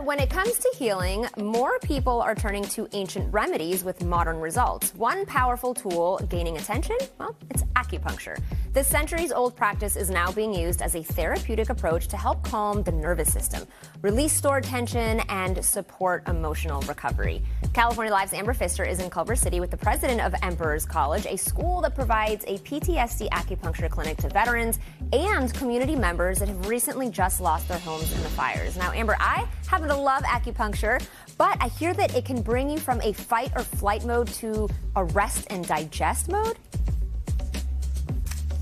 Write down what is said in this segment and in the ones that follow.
When it comes to healing, more people are turning to ancient remedies with modern results. One powerful tool gaining attention, well, it's acupuncture. This centuries-old practice is now being used as a therapeutic approach to help calm the nervous system, release stored tension, and support emotional recovery. California Live's Amber Pfister is in Culver City with the president of Emperor's College, a school that provides a PTSD Acupuncture Clinic to veterans and community members that have recently just lost their homes in the fires. Now, Amber, I happen to love acupuncture, but I hear that it can bring you from a fight or flight mode to a rest and digest mode.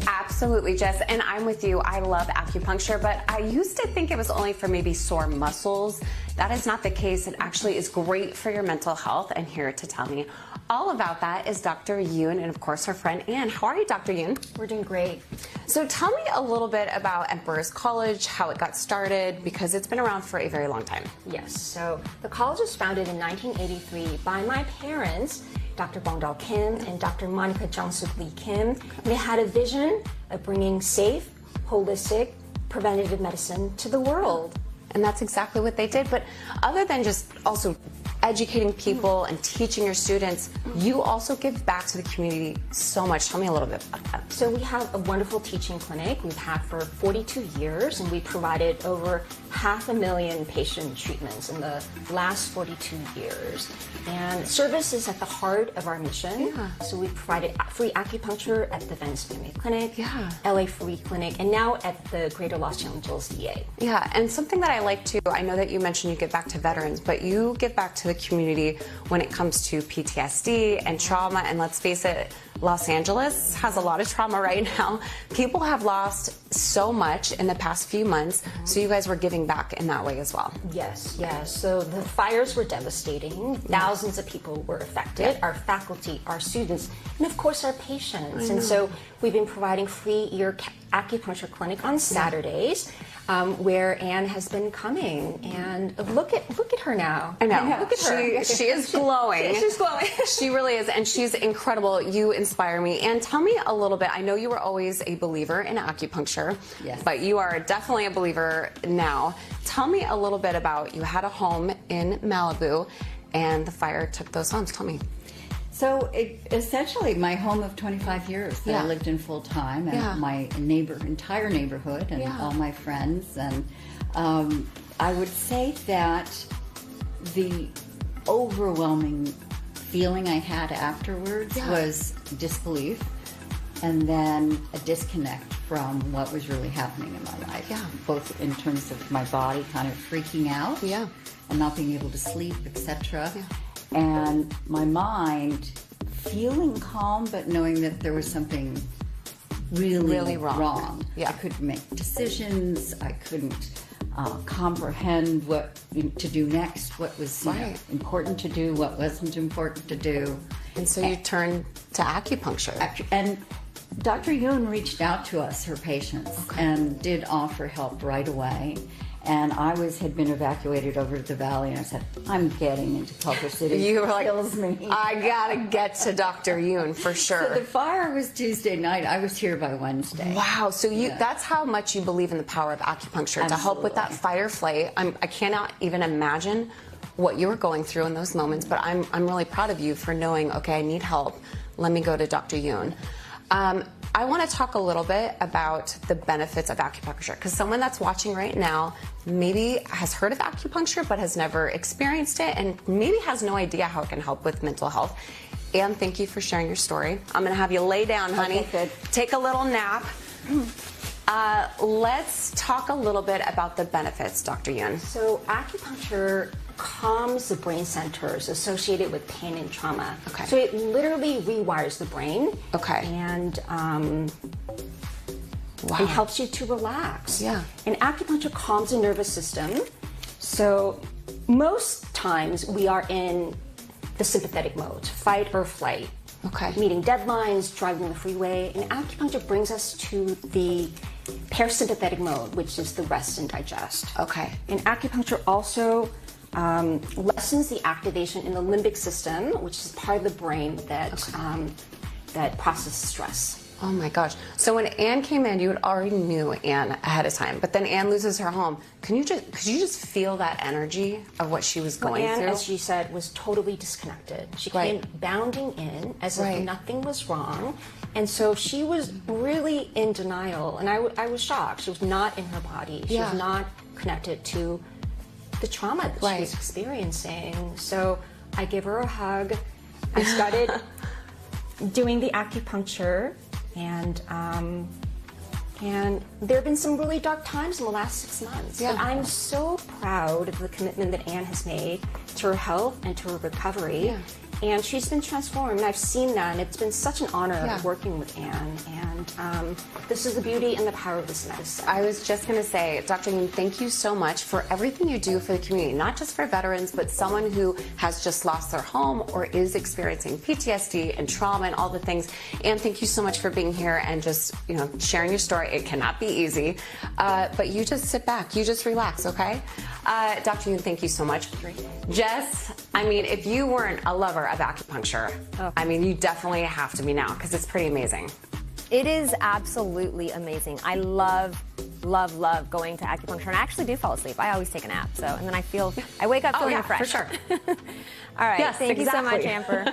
Absolutely, Jess, and I'm with you. I love acupuncture, but I used to think it was only for maybe sore muscles. That is not the case. It actually is great for your mental health, and here to tell me all about that is Dr. Yoon and, of course, her friend Ann. How are you, Dr. Yoon? We're doing great. So tell me a little bit about Emperor's College, how it got started, because it's been around for a very long time. Yes, so the college was founded in 1983 by my parents, Dr. Bongdal Kim and Dr. Monica Jungsuk Lee Kim. They had a vision of bringing safe, holistic, preventative medicine to the world. And that's exactly what they did. But other than just also educating people and teaching your students, you also give back to the community so much. Tell me a little bit about that. So we have a wonderful teaching clinic we've had for 42 years, and we provided over 500,000 patient treatments in the last 42 years. And service is at the heart of our mission. Yeah. So we provided free acupuncture at the Venice Family Clinic, Yeah. LA Free Clinic, and now at the Greater Los Angeles VA. Yeah, and something that I like too, I know that you mentioned you give back to veterans, but you give back to the community when it comes to PTSD and trauma. And let's face it, Los Angeles has a lot of trauma right now. People have lost so much in the past few months, so you guys were giving back in that way as well. Yes, yes. So the fires were devastating. Thousands of people were affected, our faculty, our students, and of course our patients. And so we've been providing free ear acupuncture clinic on Saturdays, where Anne has been coming. And look at her now. I know. Look at her. She is glowing. She's glowing. She really is, and she's incredible. You inspire me. And tell me a little bit. I know you were always a believer in acupuncture, yes, but you are definitely a believer now. Tell me a little bit about, you had a home in Malibu, and the fire took those homes. Tell me. So essentially my home of 25 years that I lived in full time, and my entire neighborhood, and all my friends. And I would say that the overwhelming feeling I had afterwards was disbelief, and then a disconnect from what was really happening in my life. Both in terms of my body kind of freaking out and not being able to sleep, etc. And my mind feeling calm, but knowing that there was something really wrong. I couldn't make decisions. I couldn't comprehend what to do next, what was important to do, what wasn't important to do. And so you turned to acupuncture. And Dr. Yoon reached out to us, her patients, and did offer help right away. And I had been evacuated over to the valley, and I said, I'm getting into Culver City. You were like, kills me. I gotta get to Dr. Yoon for sure. So the fire was Tuesday night. I was here by Wednesday. Wow. So that's how much you believe in the power of acupuncture to help with that fight or flight. I cannot even imagine what you were going through in those moments, but I'm really proud of you for knowing, okay, I need help. Let me go to Dr. Yoon. I want to talk a little bit about the benefits of acupuncture, because someone that's watching right now maybe has heard of acupuncture but has never experienced it, and maybe has no idea how it can help with mental health. Anne, thank you for sharing your story. I'm going to have you lay down, honey. Okay, good. Take a little nap. Let's talk a little bit about the benefits, Dr. Yoon. So acupuncture calms the brain centers associated with pain and trauma. So it literally rewires the brain. And it helps you to relax. And acupuncture calms the nervous system. So most times we are in the sympathetic mode, fight or flight. Meeting deadlines, driving the freeway. And acupuncture brings us to the parasympathetic mode, which is the rest and digest. And acupuncture also lessens the activation in the limbic system, which is part of the brain that that processes stress. Oh my gosh. So when Anne came in, you had already knew Anne ahead of time, but then Anne loses her home. Could you just feel that energy of what she was going Anne, through? as she said, was totally disconnected. She came bounding in as if nothing was wrong. And so she was really in denial. And I was shocked. She was not in her body. She was not connected to the trauma that she was experiencing. So I gave her a hug. I started doing the acupuncture. And there have been some really dark times in the last 6 months. But I'm so proud of the commitment that Anne has made to her health and to her recovery. And she's been transformed. And I've seen that. And it's been such an honor working with Anne. And this is the beauty and the power of this medicine. I was just going to say, Dr. Yoon, thank you so much for everything you do for the community, not just for veterans, but someone who has just lost their home or is experiencing PTSD and trauma and all the things. And thank you so much for being here and just, sharing your story. It cannot be easy, but you just sit back. You just relax, okay? Dr. Yoon, thank you so much. Jess, I mean, if you weren't a lover of acupuncture, I mean, you definitely have to be now because it's pretty amazing. It is absolutely amazing. I love going to acupuncture, and I actually do fall asleep. I always take a nap, and then I wake up feeling refreshed. For sure. All right, yes, thank you so much, Amber.